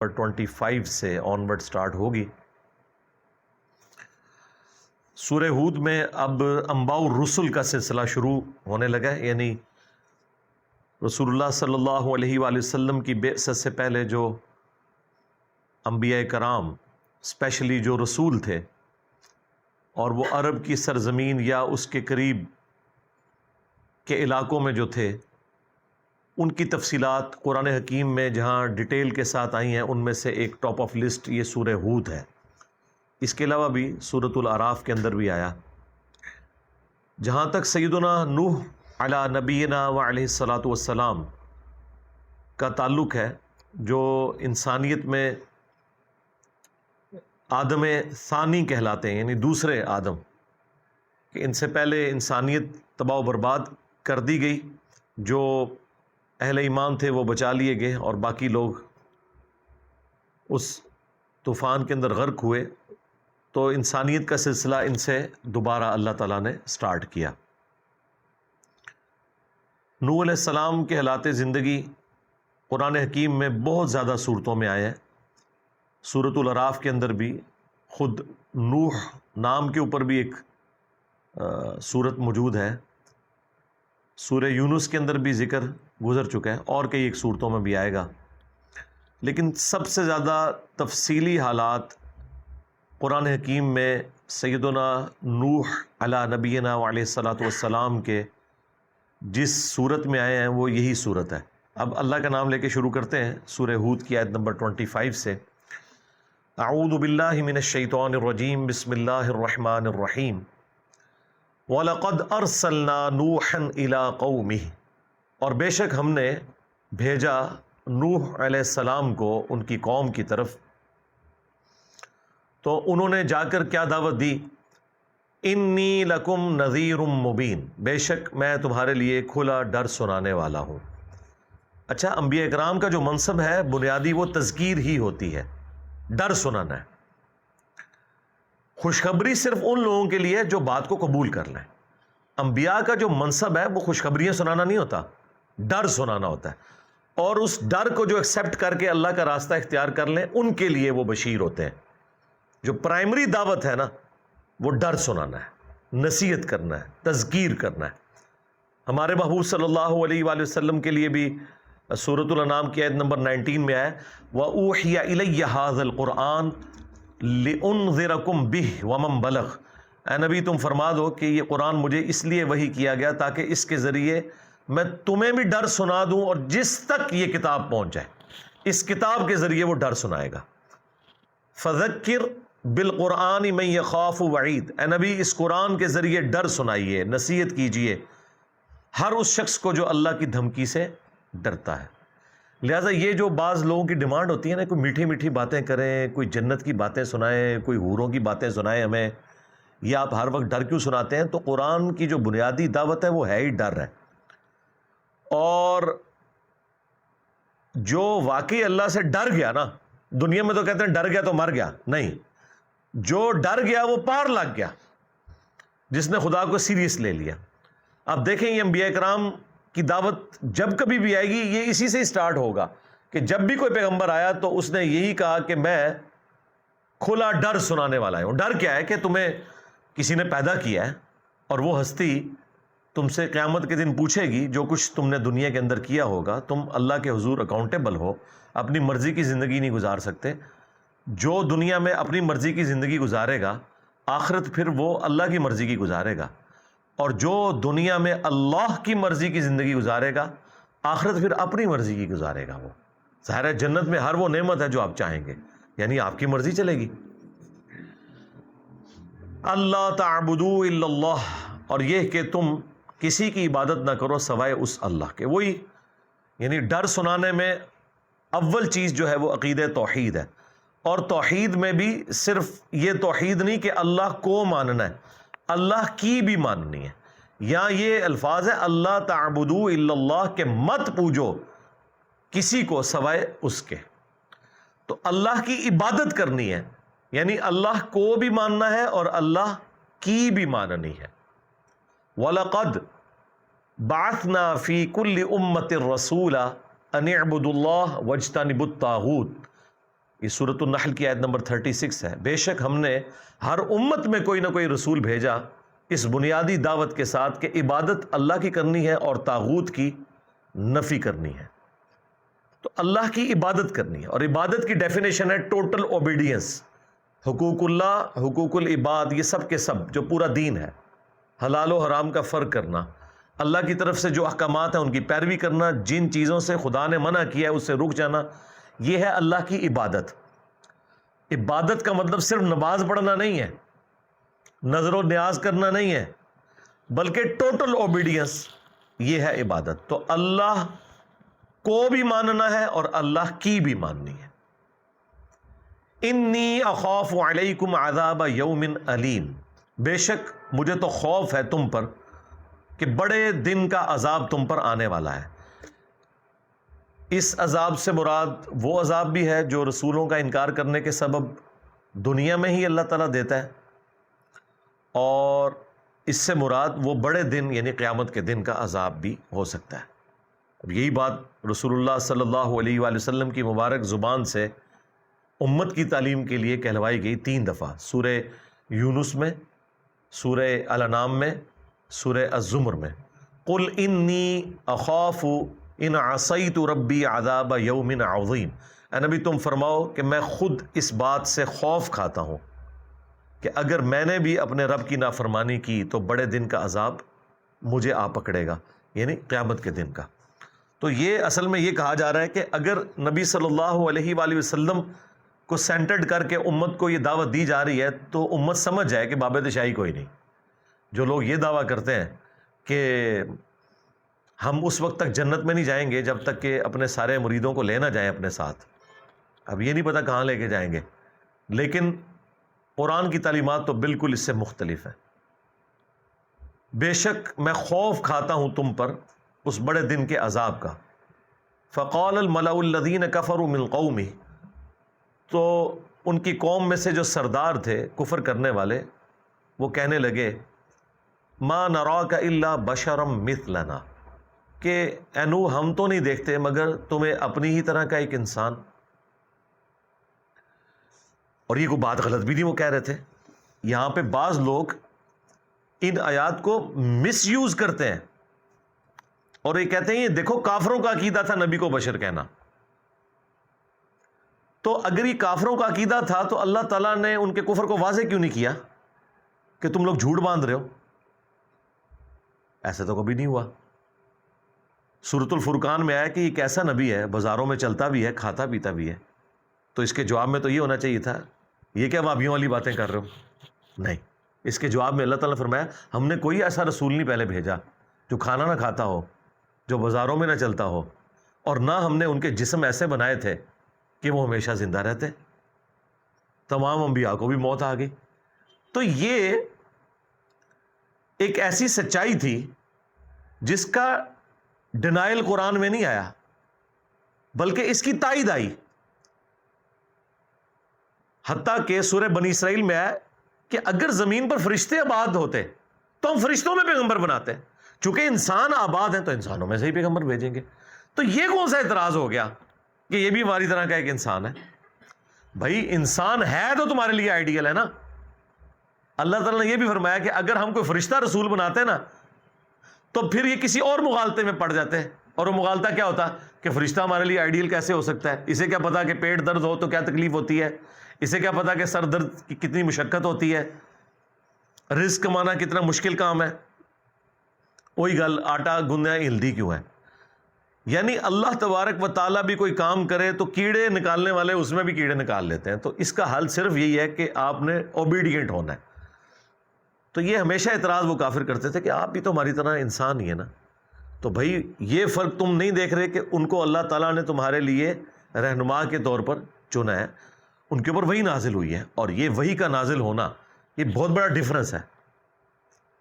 25 سے onward start ہوگی۔ سورہ ہود میں اب انباء الرسل کا سلسلہ شروع ہونے لگا ہے، یعنی رسول اللہ صلی اللہ علیہ وآلہ وسلم کی بعثت سے پہلے جو انبیاء کرام اسپیشلی جو رسول تھے اور وہ عرب کی سرزمین یا اس کے قریب کے علاقوں میں جو تھے، ان کی تفصیلات قرآن حکیم میں جہاں ڈیٹیل کے ساتھ آئی ہیں، ان میں سے ایک ٹاپ آف لسٹ یہ سورہ ہود ہے۔ اس کے علاوہ بھی سورۃ الاعراف کے اندر بھی آیا۔ جہاں تک سیدنا نوح علی نبینا وعلیہ الصلاۃ والسلام کا تعلق ہے، جو انسانیت میں آدم ثانی کہلاتے ہیں، یعنی دوسرے آدم، کہ ان سے پہلے انسانیت تباہ و برباد کر دی گئی، جو اہل ایمان تھے وہ بچا لیے گئے اور باقی لوگ اس طوفان کے اندر غرق ہوئے، تو انسانیت کا سلسلہ ان سے دوبارہ اللہ تعالیٰ نے سٹارٹ کیا۔ نوح علیہ السلام کے حالات زندگی قرآن حکیم میں بہت زیادہ صورتوں میں آئے ہیں۔ سورۃ الاعراف کے اندر بھی خود نوح نام کے اوپر بھی ایک صورت موجود ہے۔ سورہ یونس کے اندر بھی ذکر گزر چکا ہے، اور کئی ایک صورتوں میں بھی آئے گا، لیکن سب سے زیادہ تفصیلی حالات قرآن حکیم میں سیدنا نوح علی نبینا وعلیہ الصلاۃ والسلام کے جس صورت میں آئے ہیں وہ یہی صورت ہے۔ اب اللہ کا نام لے کے شروع کرتے ہیں سورہ ہود کی آیت نمبر 25 سے۔ اعوذ باللہ من الشیطان الرجیم، بسم اللہ الرحمن الرحیم۔ وَلَقَدْ أَرْسَلْنَا نُوحًا إِلَىٰ قَوْمِهِ، اور بے شک ہم نے بھیجا نوح علیہ السلام کو ان کی قوم کی طرف، تو انہوں نے جا کر کیا دعوت دی؟ انی لکم نذیر مبین، بے شک میں تمہارے لیے کھلا ڈر سنانے والا ہوں۔ اچھا، انبیاء اکرام کا جو منصب ہے بنیادی وہ تذکیر ہی ہوتی ہے، ڈر سنانا ہے۔ خوشخبری صرف ان لوگوں کے لیے جو بات کو قبول کر لیں۔ انبیاء کا جو منصب ہے وہ خوشخبریاں سنانا نہیں ہوتا، ڈر سنانا ہوتا ہے، اور اس ڈر کو جو ایکسیپٹ کر کے اللہ کا راستہ اختیار کر لیں ان کے لیے وہ بشیر ہوتے ہیں۔ جو پرائمری دعوت ہے نا، وہ ڈر سنانا ہے، نصیحت کرنا ہے، تذکیر کرنا ہے۔ ہمارے محبوب صلی اللہ علیہ وآلہ وسلم کے لیے بھی سورۃ الانعام کی آیت نمبر 19 میں ہے وَأُوحِيَ إِلَيَّ هَذَا الْقُرْآنُ لِأُنذِرَكُمْ بِهِ وَمَنْ بَلَغَ، اے نبی تم فرما دو کہ یہ قرآن مجھے اس لیے وحی کیا گیا تاکہ اس کے ذریعے میں تمہیں بھی ڈر سنا دوں اور جس تک یہ کتاب پہنچ جائے، اس کتاب کے ذریعے وہ ڈر سنائے گا۔ فَذَكِّرْ بِالْقُرْآنِ مَنْ يَخَافُ وَعِيدٍ، اے نبی اس قرآن کے ذریعے ڈر سنائیے، نصیحت کیجئے ہر اس شخص کو جو اللہ کی دھمکی سے ڈرتا ہے۔ لہٰذا یہ جو بعض لوگوں کی ڈیمانڈ ہوتی ہے نا، کوئی میٹھی میٹھی باتیں کریں، کوئی جنت کی باتیں سنائیں، کوئی حوروں کی باتیں سنائیں ہمیں، یہ آپ ہر وقت ڈر کیوں سناتے ہیں؟ تو قرآن کی جو بنیادی دعوت ہے وہ ہے ہی ڈر ہے، اور جو واقعی اللہ سے ڈر گیا نا، دنیا میں تو کہتے ہیں ڈر گیا تو مر گیا، نہیں، جو ڈر گیا وہ پار لگ گیا، جس نے خدا کو سیریس لے لیا۔ اب دیکھیں یہ انبیاء کرام کی دعوت جب کبھی بھی آئے گی یہ اسی سے سٹارٹ ہوگا کہ جب بھی کوئی پیغمبر آیا تو اس نے یہی کہا کہ میں کھلا ڈر سنانے والا ہوں۔ ڈر کیا ہے؟ کہ تمہیں کسی نے پیدا کیا ہے اور وہ ہستی تم سے قیامت کے دن پوچھے گی جو کچھ تم نے دنیا کے اندر کیا ہوگا، تم اللہ کے حضور اکاؤنٹیبل ہو، اپنی مرضی کی زندگی نہیں گزار سکتے۔ جو دنیا میں اپنی مرضی کی زندگی گزارے گا، آخرت پھر وہ اللہ کی مرضی کی گزارے گا، اور جو دنیا میں اللہ کی مرضی کی زندگی گزارے گا، آخرت پھر اپنی مرضی کی گزارے گا۔ وہ ظاہر ہے جنت میں ہر وہ نعمت ہے جو آپ چاہیں گے، یعنی آپ کی مرضی چلے گی۔ اللہ تعبدوا الا اللہ، اور یہ کہ تم کسی کی عبادت نہ کرو سوائے اس اللہ کے۔ وہی یعنی ڈر سنانے میں اول چیز جو ہے وہ عقیدہ توحید ہے، اور توحید میں بھی صرف یہ توحید نہیں کہ اللہ کو ماننا ہے، اللہ کی بھی ماننی ہے۔ یہاں یہ الفاظ ہے اللہ تعبدوا الا اللہ، کہ مت پوجو کسی کو سوائے اس کے۔ تو اللہ کی عبادت کرنی ہے، یعنی اللہ کو بھی ماننا ہے اور اللہ کی بھی ماننی ہے۔ وَلَقَدْ بَعَثْنَا فِي كُلِّ أُمَّةٍ رَسُولًا أَنِ اعْبُدُوا اللَّهَ وَاجْتَنِبُوا الطَّاغُوتَ، یہ سورۃ النحل کی آیت نمبر 36 ہے، بے شک ہم نے ہر امت میں کوئی نہ کوئی رسول بھیجا اس بنیادی دعوت کے ساتھ کہ عبادت اللہ کی کرنی ہے اور طاغوت کی نفی کرنی ہے۔ تو اللہ کی عبادت کرنی ہے، اور عبادت کی ڈیفینیشن ہے ٹوٹل اوبیڈینس، حقوق اللہ، حقوق العباد، یہ سب کے سب جو پورا دین ہے، حلال و حرام کا فرق کرنا، اللہ کی طرف سے جو احکامات ہیں ان کی پیروی کرنا، جن چیزوں سے خدا نے منع کیا ہے اس سے رک جانا، یہ ہے اللہ کی عبادت۔ عبادت کا مطلب صرف نماز پڑھنا نہیں ہے، نظر و نیاز کرنا نہیں ہے، بلکہ ٹوٹل اوبیڈینس، یہ ہے عبادت۔ تو اللہ کو بھی ماننا ہے اور اللہ کی بھی ماننی ہے۔ انی اخاف علیکم عذاب یوم علیم، بے شک مجھے تو خوف ہے تم پر کہ بڑے دن کا عذاب تم پر آنے والا ہے۔ اس عذاب سے مراد وہ عذاب بھی ہے جو رسولوں کا انکار کرنے کے سبب دنیا میں ہی اللہ تعالیٰ دیتا ہے، اور اس سے مراد وہ بڑے دن یعنی قیامت کے دن کا عذاب بھی ہو سکتا ہے۔ اب یہی بات رسول اللہ صلی اللہ علیہ وآلہ وسلم کی مبارک زبان سے امت کی تعلیم کے لیے کہلوائی گئی 3 دفعہ، سورہ یونس میں، سورہ الانعام میں، سورہ الزمر میں۔ قل انی اخاف ان عصیت ربی عذاب یوم عظیم، اے نبی تم فرماؤ کہ میں خود اس بات سے خوف کھاتا ہوں کہ اگر میں نے بھی اپنے رب کی نافرمانی کی تو بڑے دن کا عذاب مجھے آ پکڑے گا، یعنی قیامت کے دن کا۔ تو یہ اصل میں یہ کہا جا رہا ہے کہ اگر نبی صلی اللہ علیہ وآلہ وسلم کو سینٹرڈ کر کے امت کو یہ دعوت دی جا رہی ہے تو امت سمجھ جائے کہ بابت شاہی کوئی نہیں۔ جو لوگ یہ دعویٰ کرتے ہیں کہ ہم اس وقت تک جنت میں نہیں جائیں گے جب تک کہ اپنے سارے مریدوں کو لے نہ جائیں اپنے ساتھ، اب یہ نہیں پتہ کہاں لے کے جائیں گے، لیکن قرآن کی تعلیمات تو بالکل اس سے مختلف ہیں۔ بے شک میں خوف کھاتا ہوں تم پر اس بڑے دن کے عذاب کا۔ فقال الملأ الذین کفروا من قومہ، تو ان کی قوم میں سے جو سردار تھے کفر کرنے والے، وہ کہنے لگے ما نراک الا بشرا مثلنا، کہ اے نوح ہم تو نہیں دیکھتے مگر تمہیں اپنی ہی طرح کا ایک انسان۔ اور یہ کوئی بات غلط بھی نہیں وہ کہہ رہے تھے۔ یہاں پہ بعض لوگ ان آیات کو مس یوز کرتے ہیں اور یہ کہتے ہیں یہ دیکھو کافروں کا عقیدہ تھا نبی کو بشر کہنا۔ تو اگر یہ کافروں کا عقیدہ تھا تو اللہ تعالیٰ نے ان کے کفر کو واضح کیوں نہیں کیا کہ تم لوگ جھوٹ باندھ رہے ہو؟ ایسا تو کبھی نہیں ہوا۔ سورۃ الفرقان میں آیا کہ یہ کیسا نبی ہے، بازاروں میں چلتا بھی ہے، کھاتا پیتا بھی ہے، تو اس کے جواب میں تو یہ ہونا چاہیے تھا یہ کیا وابیوں والی باتیں کر رہے ہو؟ نہیں، اس کے جواب میں اللہ تعالیٰ نے فرمایا ہم نے کوئی ایسا رسول نہیں پہلے بھیجا جو کھانا نہ کھاتا ہو، جو بازاروں میں نہ چلتا ہو، اور نہ ہم نے ان کے جسم ایسے بنائے تھے کہ وہ ہمیشہ زندہ رہتے۔ تمام انبیاء کو بھی موت آ گئی۔ تو یہ ایک ایسی سچائی تھی جس کا ڈینائل قرآن میں نہیں آیا بلکہ اس کی تائید آئی، حتیٰ کہ سورہ بنی اسرائیل میں آیا کہ اگر زمین پر فرشتے آباد ہوتے تو ہم فرشتوں میں پیغمبر بناتے، چونکہ انسان آباد ہیں تو انسانوں میں سے ہی پیغمبر بھیجیں گے۔ تو یہ کون سا اعتراض ہو گیا کہ یہ بھی ہماری طرح کا ایک انسان ہے؟ بھائی انسان ہے تو تمہارے لیے آئیڈیل ہے نا۔ اللہ تعالیٰ نے یہ بھی فرمایا کہ اگر ہم کوئی فرشتہ رسول بناتے نا تو پھر یہ کسی اور مغالطے میں پڑ جاتے، اور وہ مغالطہ کیا ہوتا کہ فرشتہ ہمارے لیے آئیڈیل کیسے ہو سکتا ہے؟ اسے کیا پتا کہ پیٹ درد ہو تو کیا تکلیف ہوتی ہے، اسے کیا پتا کہ سر درد کی کتنی مشقت ہوتی ہے، رزق کمانا کتنا مشکل کام ہے۔ وہی گل آٹا گندنا ہلدی کیوں ہے؟ یعنی اللہ تبارک و تعالیٰ بھی کوئی کام کرے تو کیڑے نکالنے والے اس میں بھی کیڑے نکال لیتے ہیں۔ تو اس کا حل صرف یہی ہے کہ آپ نے اوبیڈینٹ ہونا ہے۔ تو یہ ہمیشہ اعتراض وہ کافر کرتے تھے کہ آپ بھی تو ہماری طرح انسان ہی ہے نا۔ تو بھائی یہ فرق تم نہیں دیکھ رہے کہ ان کو اللہ تعالیٰ نے تمہارے لیے رہنما کے طور پر چنا ہے، ان کے اوپر وہی نازل ہوئی ہے، اور یہ وہی کا نازل ہونا یہ بہت بڑا ڈفرنس ہے،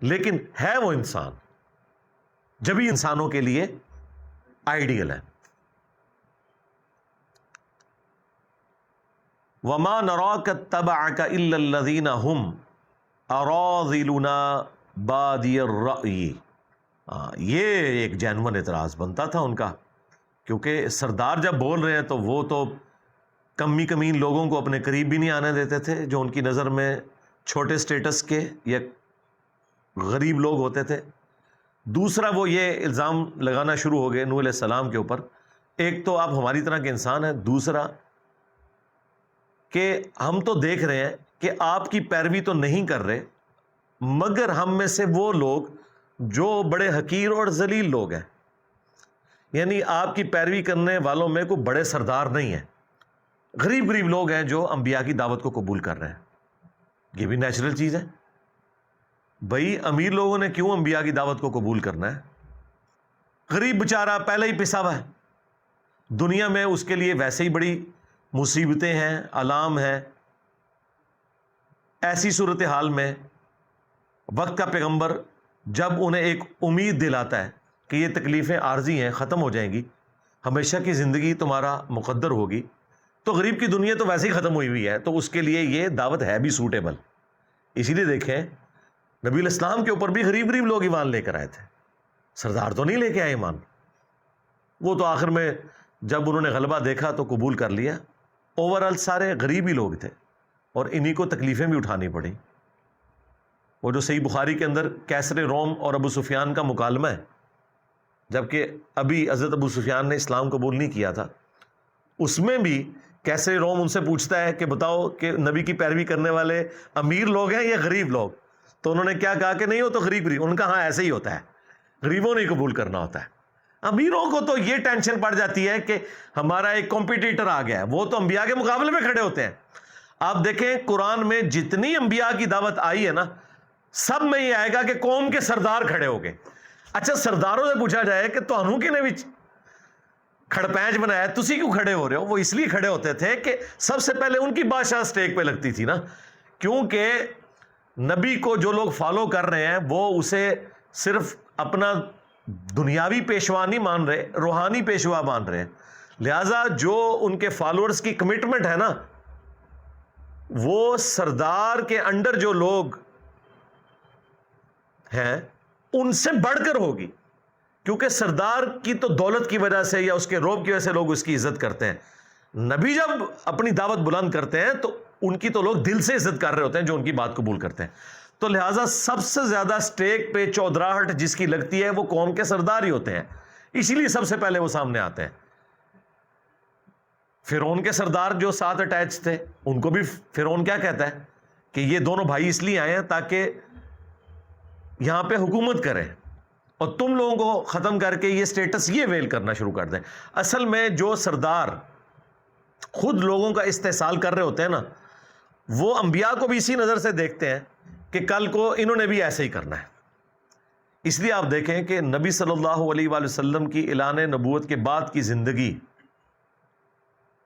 لیکن ہے وہ انسان، جبھی انسانوں کے لیے آئیڈیل ہے۔ وَمَا نَرَاكَ اتَّبَعَكَ إِلَّا الَّذِينَ هُمْ أَرَاذِلُنَا بَادِيَ الرَّأْيِ۔ یہ ایک جینون اعتراض بنتا تھا ان کا، کیونکہ سردار جب بول رہے ہیں تو وہ تو کمی کمین لوگوں کو اپنے قریب بھی نہیں آنے دیتے تھے، جو ان کی نظر میں چھوٹے سٹیٹس کے یا غریب لوگ ہوتے تھے۔ دوسرا وہ یہ الزام لگانا شروع ہو گئے نوح علیہ السلام کے اوپر، ایک تو آپ ہماری طرح کے انسان ہیں، دوسرا کہ ہم تو دیکھ رہے ہیں کہ آپ کی پیروی تو نہیں کر رہے، مگر ہم میں سے وہ لوگ جو بڑے حقیر اور ذلیل لوگ ہیں، یعنی آپ کی پیروی کرنے والوں میں کوئی بڑے سردار نہیں ہیں، غریب غریب لوگ ہیں جو انبیاء کی دعوت کو قبول کر رہے ہیں۔ یہ بھی نیچرل چیز ہے بھئی، امیر لوگوں نے کیوں انبیاء کی دعوت کو قبول کرنا ہے؟ غریب بیچارہ پہلے ہی پسا ہوا ہے، دنیا میں اس کے لیے ویسے ہی بڑی مصیبتیں ہیں، آلام ہیں۔ ایسی صورتحال میں وقت کا پیغمبر جب انہیں ایک امید دلاتا ہے کہ یہ تکلیفیں عارضی ہیں، ختم ہو جائیں گی، ہمیشہ کی زندگی تمہارا مقدر ہوگی، تو غریب کی دنیا تو ویسے ہی ختم ہوئی ہوئی ہے، تو اس کے لیے یہ دعوت ہے بھی سوٹیبل۔ اسی لیے دیکھیں نبی علیہ السلام کے اوپر بھی غریب غریب لوگ ایمان لے کر آئے تھے، سردار تو نہیں لے کے آئے ایمان، وہ تو آخر میں جب انہوں نے غلبہ دیکھا تو قبول کر لیا۔ اوورال سارے غریب ہی لوگ تھے اور انہی کو تکلیفیں بھی اٹھانی پڑیں۔ وہ جو صحیح بخاری کے اندر کیسر روم اور ابو سفیان کا مکالمہ ہے، جبکہ ابھی حضرت ابو سفیان نے اسلام قبول نہیں کیا تھا، اس میں بھی کیسر روم ان سے پوچھتا ہے کہ بتاؤ کہ نبی کی پیروی کرنے والے امیر لوگ ہیں یا غریب لوگ؟ تو انہوں نے کیا کہا کہ نہیں، وہ تو غریب غریب۔ ان کا ہاں ایسے ہی ہوتا ہے، غریبوں نے قبول کرنا ہوتا ہے۔ امیروں کو تو یہ ٹینشن پڑ جاتی ہے کہ ہمارا ایک کمپیٹیٹر آ گیا ہے، وہ تو انبیاء کے مقابلے میں کھڑے ہوتے ہیں۔ آپ دیکھیں قرآن میں جتنی انبیاء کی دعوت آئی ہے نا، سب میں یہ آئے گا کہ قوم کے سردار کھڑے ہو گئے۔ اچھا، سرداروں سے پوچھا جائے کہ تہانوں کی نے بھی کھڑپینچ بنایا، تسی کیوں کھڑے ہو رہے ہو؟ وہ اس لیے کھڑے ہوتے تھے کہ سب سے پہلے ان کی بادشاہ سٹیک پہ لگتی تھی نا، کیونکہ نبی کو جو لوگ فالو کر رہے ہیں وہ اسے صرف اپنا دنیاوی پیشوا نہیں مان رہے، روحانی پیشوا مان رہے ہیں۔ لہٰذا جو ان کے فالوورز کی کمٹمنٹ ہے نا، وہ سردار کے انڈر جو لوگ ہیں ان سے بڑھ کر ہوگی، کیونکہ سردار کی تو دولت کی وجہ سے یا اس کے روب کی وجہ سے لوگ اس کی عزت کرتے ہیں۔ نبی جب اپنی دعوت بلند کرتے ہیں تو ان کی تو لوگ دل سے عزت کر رہے ہوتے ہیں جو ان کی بات قبول کرتے ہیں۔ تو لہٰذا سب سے زیادہ سٹیک پہ چودراہٹ جس کی لگتی ہے وہ قوم کے سردار ہی ہوتے ہیں، اسی لیے سب سے پہلے وہ سامنے آتے ہیں۔ فرعون کے سردار جو ساتھ اٹیچ تھے، ان کو بھی فرعون کیا کہتا ہے کہ یہ دونوں بھائی اس لیے آئے ہیں تاکہ یہاں پہ حکومت کریں اور تم لوگوں کو ختم کر کے یہ سٹیٹس یہ ویل کرنا شروع کر دیں۔ اصل میں جو سردار خود لوگوں کا استحصال کر رہے ہوتے ہیں نا، وہ انبیاء کو بھی اسی نظر سے دیکھتے ہیں کہ کل کو انہوں نے بھی ایسے ہی کرنا ہے۔ اس لیے آپ دیکھیں کہ نبی صلی اللہ علیہ وآلہ وسلم کی اعلان نبوت کے بعد کی زندگی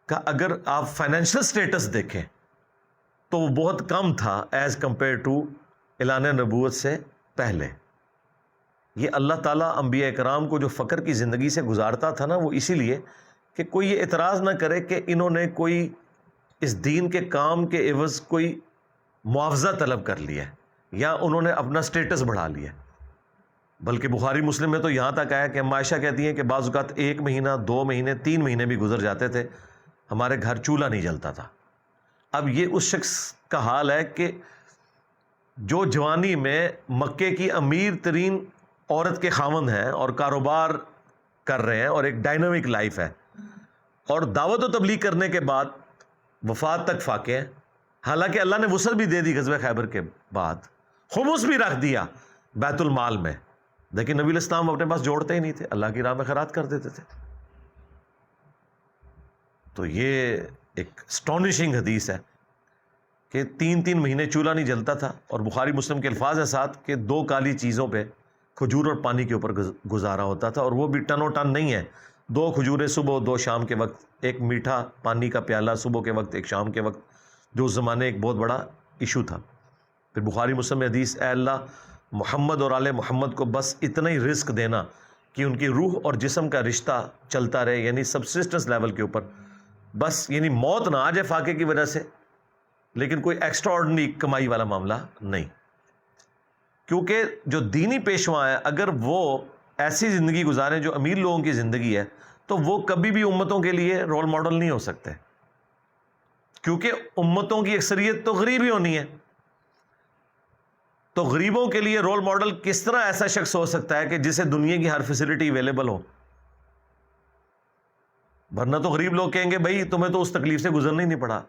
کا اگر آپ فائنینشل سٹیٹس دیکھیں تو وہ بہت کم تھا ایز کمپیئر ٹو اعلان نبوت سے پہلے۔ یہ اللہ تعالیٰ انبیاء کرام کو جو فقر کی زندگی سے گزارتا تھا نا، وہ اسی لیے کہ کوئی یہ اعتراض نہ کرے کہ انہوں نے کوئی اس دین کے کام کے عوض کوئی معاوضہ طلب کر لیا ہے یا انہوں نے اپنا سٹیٹس بڑھا لیا۔ بلکہ بخاری مسلم میں تو یہاں تک آیا کہ اما عائشہ کہتی ہیں کہ بعض اوقات 1 مہینہ 2 مہینے 3 مہینے بھی گزر جاتے تھے، ہمارے گھر چولہا نہیں جلتا تھا۔ اب یہ اس شخص کا حال ہے کہ جو جوانی میں مکے کی امیر ترین عورت کے خاوند ہیں اور کاروبار کر رہے ہیں اور ایک ڈائنامک لائف ہے، اور دعوت و تبلیغ کرنے کے بعد وفات تک فاقے ہیں، حالانکہ اللہ نے وسعت بھی دے دی غزوہ خیبر کے بعد، خمس بھی رکھ دیا بیت المال میں، لیکن نبی علیہ السلام اپنے پاس جوڑتے ہی نہیں تھے، اللہ کی راہ میں خیرات کر دیتے تھے۔ تو یہ ایک اسٹانشنگ حدیث ہے کہ 3 مہینے چولہا نہیں جلتا تھا، اور بخاری مسلم کے الفاظ ہیں ساتھ کہ 2 کالی چیزوں پہ، کھجور اور پانی کے اوپر گزارا ہوتا تھا، اور وہ بھی ٹن و ٹن نہیں ہے، 2 کھجوریں صبح 2 شام کے وقت، ایک میٹھا پانی کا پیالہ صبح کے وقت ایک شام کے وقت، جو اس زمانے ایک بہت بڑا ایشو تھا۔ پھر بخاری مسلم میں حدیث، اے اللہ محمد اور آل محمد کو بس اتنا ہی رزق دینا کہ ان کی روح اور جسم کا رشتہ چلتا رہے، یعنی سبسسٹنس لیول کے اوپر، بس یعنی موت نہ آ جائے فاقے کی وجہ سے، لیکن کوئی ایکسٹرا آرڈنری کمائی والا معاملہ نہیں۔ کیونکہ جو دینی پیشوا ہیں اگر وہ ایسی زندگی گزاریں جو امیر لوگوں کی زندگی ہے، تو وہ کبھی بھی امتوں کے لیے رول ماڈل نہیں ہو سکتے۔ کیونکہ امتوں کی اکثریت تو غریب ہی ہونی ہے. تو غریبوں کے لیے رول ماڈل کس طرح ایسا شخص ہو سکتا ہے کہ جسے دنیا کی ہر فیسلٹی اویلیبل ہو؟ ورنہ تو غریب لوگ کہیں گے بھائی تمہیں تو اس تکلیف سے گزرنا ہی نہیں پڑا.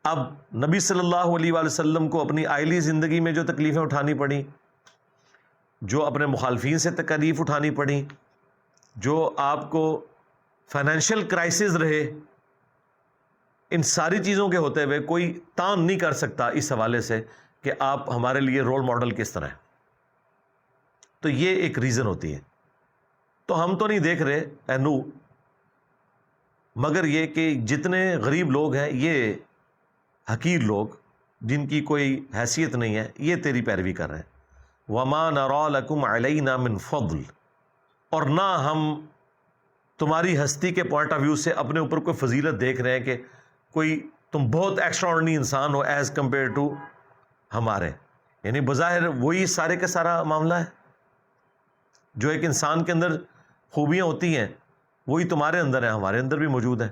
اب نبی صلی اللہ علیہ وآلہ وسلم کو اپنی آئلی زندگی میں جو تکلیفیں اٹھانی پڑیں، جو اپنے مخالفین سے تکلیف اٹھانی پڑیں، جو آپ کو فائنینشیل کرائسس رہے، ان ساری چیزوں کے ہوتے ہوئے کوئی تان نہیں کر سکتا اس حوالے سے کہ آپ ہمارے لیے رول ماڈل کس طرح ہیں. تو یہ ایک ریزن ہوتی ہے. تو ہم تو نہیں دیکھ رہے اینو، مگر یہ کہ جتنے غریب لوگ ہیں، یہ حقیر لوگ جن کی کوئی حیثیت نہیں ہے، یہ تیری پیروی کر رہے ہیں. وَمَا نَرَى لَكُمْ عَلَيْنَا مِنْ فَضْلٍ، اور نہ ہم تمہاری ہستی کے پوائنٹ آف ویو سے اپنے اوپر کوئی فضیلت دیکھ رہے ہیں کہ کوئی تم بہت ایکسٹرا آرڈنری انسان ہو ایز کمپیئر ٹو ہمارے. یعنی بظاہر وہی سارے کا سارا معاملہ ہے. جو ایک انسان کے اندر خوبیاں ہوتی ہیں وہی تمہارے اندر ہیں، ہمارے اندر بھی موجود ہیں.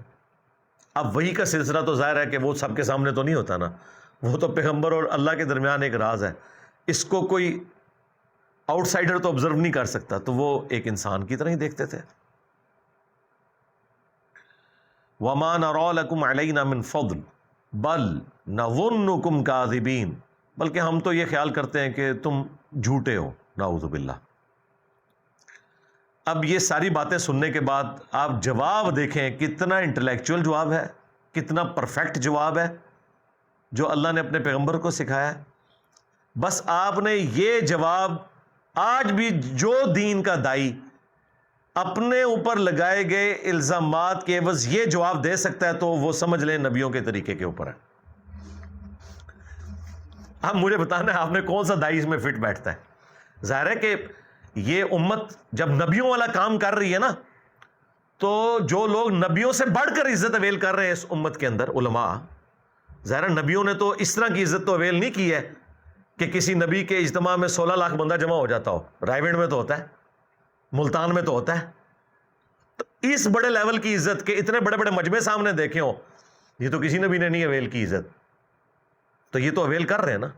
اب وہی کا سلسلہ تو ظاہر ہے کہ وہ سب کے سامنے تو نہیں ہوتا نا، وہ تو پیغمبر اور اللہ کے درمیان ایک راز ہے. اس کو کوئی آؤٹ سائڈر تو آبزرو نہیں کر سکتا، تو وہ ایک انسان کی طرح ہی دیکھتے تھے. وَمَا نَرَى لَكُمْ عَلَيْنَا مِنْ فَضْلٍ بَلْ نَظُنُّكُمْ كَاذِبِينَ، بلکہ ہم تو یہ خیال کرتے ہیں کہ تم جھوٹے ہو، نعوذ باللہ. اب یہ ساری باتیں سننے کے بعد آپ جواب دیکھیں، کتنا انٹلیکچوئل جواب ہے، کتنا پرفیکٹ جواب ہے جو اللہ نے اپنے پیغمبر کو سکھایا ہے. بس آپ نے یہ جواب آج بھی جو دین کا دائی اپنے اوپر لگائے گئے الزامات کے عوض یہ جواب دے سکتا ہے تو وہ سمجھ لیں نبیوں کے طریقے کے اوپر ہے. اب مجھے بتانا ہے آپ نے کون سا دائی اس میں فٹ بیٹھتا ہے. ظاہر ہے کہ یہ امت جب نبیوں والا کام کر رہی ہے نا، تو جو لوگ نبیوں سے بڑھ کر عزت اویل کر رہے ہیں اس امت کے اندر، علماء، ظاہر نبیوں نے تو اس طرح کی عزت تو اویل نہیں کی ہے کہ کسی نبی کے اجتماع میں 16 لاکھ بندہ جمع ہو جاتا ہو. رائیونڈ میں تو ہوتا ہے، ملتان میں تو ہوتا ہے. تو اس بڑے لیول کی عزت کے اتنے بڑے بڑے مجمع سامنے دیکھے ہو، یہ تو کسی نبی نے نہیں اویل کی عزت. تو یہ تو اویل کر رہے ہیں نا،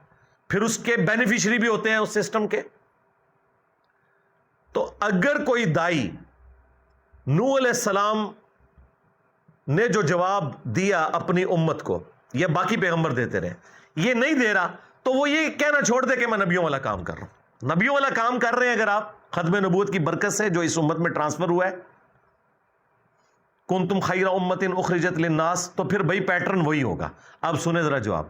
پھر اس کے بینیفیشری بھی ہوتے ہیں اس سسٹم کے. تو اگر کوئی دائی نوح علیہ السلام نے جو جواب دیا اپنی امت کو، یا باقی پیغمبر دیتے رہے، یہ نہیں دے رہا تو وہ یہ کہنا چھوڑ دے کہ میں نبیوں والا کام کر رہا ہوں. نبیوں والا کام کر رہے ہیں اگر آپ ختم نبوت کی برکت سے جو اس امت میں ٹرانسفر ہوا ہے، کنتم خیر امۃ اخرجت للناس، تو پھر بھائی پیٹرن وہی ہوگا. اب سنیں ذرا جواب.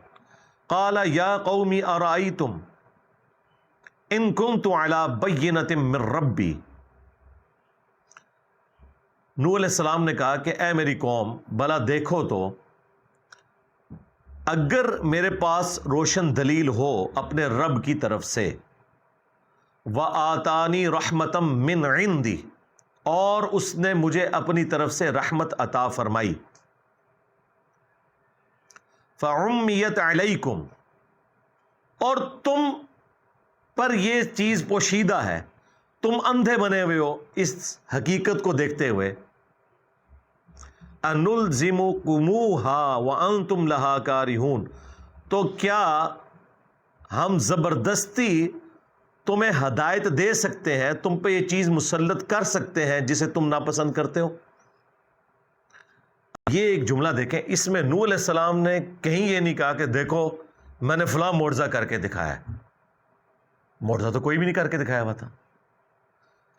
قال یا قوم ارائیتم ان کنت علی بینۃ من ربی. نوح علیہ السلام نے کہا کہ اے میری قوم، بھلا دیکھو تو اگر میرے پاس روشن دلیل ہو اپنے رب کی طرف سے، وآتانی رحمتا من عندی، اور اس نے مجھے اپنی طرف سے رحمت عطا فرمائی، فعمیت علیکم، اور تم پر یہ چیز پوشیدہ ہے، تم اندھے بنے ہوئے ہو اس حقیقت کو دیکھتے ہوئے، انلزمکموہا وانتم لہا کارہون، تو کیا ہم زبردستی تمہیں ہدایت دے سکتے ہیں، تم پہ یہ چیز مسلط کر سکتے ہیں جسے تم ناپسند کرتے ہو. یہ ایک جملہ دیکھیں، اس میں نوح علیہ السلام نے کہیں یہ نہیں کہا کہ دیکھو میں نے فلاں معجزہ کر کے دکھایا ہے. معجزہ تو کوئی بھی نہیں کر کے دکھایا ہوا تھا.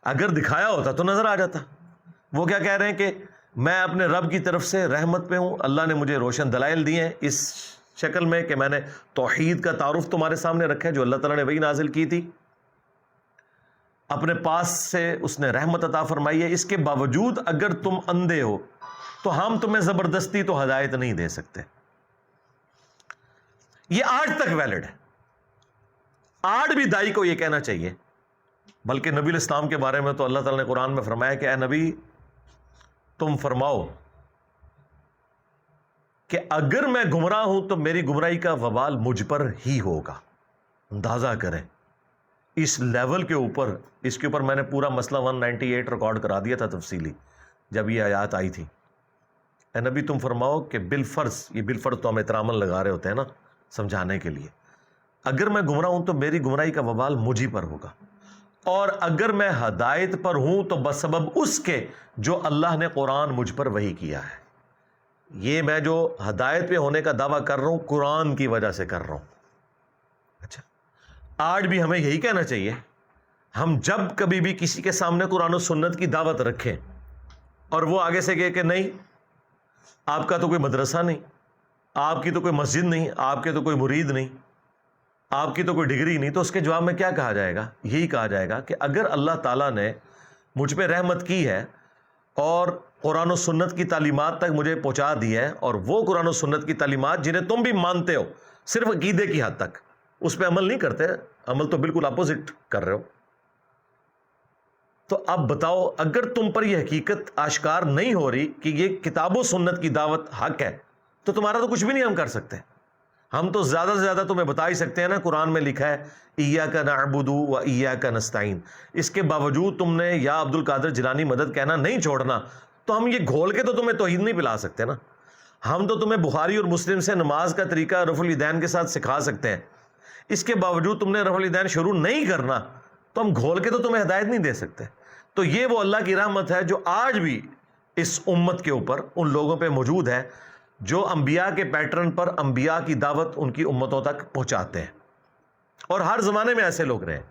اگر دکھایا ہوتا تو نظر آ جاتا. وہ کیا کہہ رہے ہیں کہ میں اپنے رب کی طرف سے رحمت پہ ہوں، اللہ نے مجھے روشن دلائل دیے ہیں اس شکل میں کہ میں نے توحید کا تعارف تمہارے سامنے رکھا ہے جو اللہ تعالیٰ نے وہی نازل کی تھی، اپنے پاس سے اس نے رحمت عطا فرمائی ہے. اس کے باوجود اگر تم اندھے ہو تو ہم تمہیں زبردستی تو ہدایت نہیں دے سکتے. یہ آج تک ویلڈ ہے. آج بھی دائی کو یہ کہنا چاہیے. بلکہ نبی الاسلام کے بارے میں تو اللہ تعالیٰ نے قرآن میں فرمایا کہ اے نبی تم فرماؤ کہ اگر میں گمراہ ہوں تو میری گمراہی کا وبال مجھ پر ہی ہوگا. اندازہ کریں اس لیول کے اوپر. اس کے اوپر میں نے پورا مسئلہ 198 ریکارڈ کرا دیا تھا تفصیلی جب یہ آیات آئی تھی. اے نبی تم فرماؤ کہ بالفرض، یہ بالفرض تو ہم احتراماً لگا رہے ہوتے ہیں نا سمجھانے کے لیے، اگر میں گمراہ ہوں تو میری گمراہی کا وبال مجھ ہی پر ہوگا، اور اگر میں ہدایت پر ہوں تو بسبب اس کے جو اللہ نے قرآن مجھ پر وحی کیا ہے۔ یہ میں جو ہدایت پہ ہونے کا دعویٰ کر رہا ہوں قرآن کی وجہ سے کر رہا ہوں۔ اچھا، آج بھی ہمیں یہی کہنا چاہیے، ہم جب کبھی بھی کسی کے سامنے قرآن و سنت کی دعوت رکھیں اور وہ آگے سے کہے کہ نہیں آپ کا تو کوئی مدرسہ نہیں، آپ کی تو کوئی مسجد نہیں، آپ کے تو کوئی مرید نہیں، آپ کی تو کوئی ڈگری نہیں، تو اس کے جواب میں کیا کہا جائے گا؟ یہی کہا جائے گا کہ اگر اللہ تعالیٰ نے مجھ پہ رحمت کی ہے اور قرآن و سنت کی تعلیمات تک مجھے پہنچا دی ہے، اور وہ قرآن و سنت کی تعلیمات جنہیں تم بھی مانتے ہو صرف عقیدے کی حد تک، اس پہ عمل نہیں کرتے، عمل تو بالکل اپوزٹ کر رہے ہو، تو اب بتاؤ اگر تم پر یہ حقیقت آشکار نہیں ہو رہی کہ یہ کتاب و سنت کی دعوت حق ہے تو تمہارا تو کچھ بھی نہیں ہم کر سکتے۔ ہم تو زیادہ سے زیادہ تمہیں بتا ہی سکتے ہیں نا، قرآن میں لکھا ہے ایاک نعبد و ایاک نستعین، اس کے باوجود تم نے یا عبد القادر جیلانی مدد کہنا نہیں چھوڑنا، تو ہم یہ گھول کے تو تمہیں توحید نہیں پلا سکتے نا۔ ہم تو تمہیں بخاری اور مسلم سے نماز کا طریقہ رفع الیدین کے ساتھ سکھا سکتے ہیں، اس کے باوجود تم نے رفع الیدین شروع نہیں کرنا تو ہم گھول کے تو تمہیں ہدایت نہیں دے سکتے۔ تو یہ وہ اللہ کی رحمت ہے جو آج بھی اس امت کے اوپر ان لوگوں پہ موجود ہے جو انبیاء کے پیٹرن پر انبیاء کی دعوت ان کی امتوں تک پہنچاتے ہیں، اور ہر زمانے میں ایسے لوگ رہے ہیں۔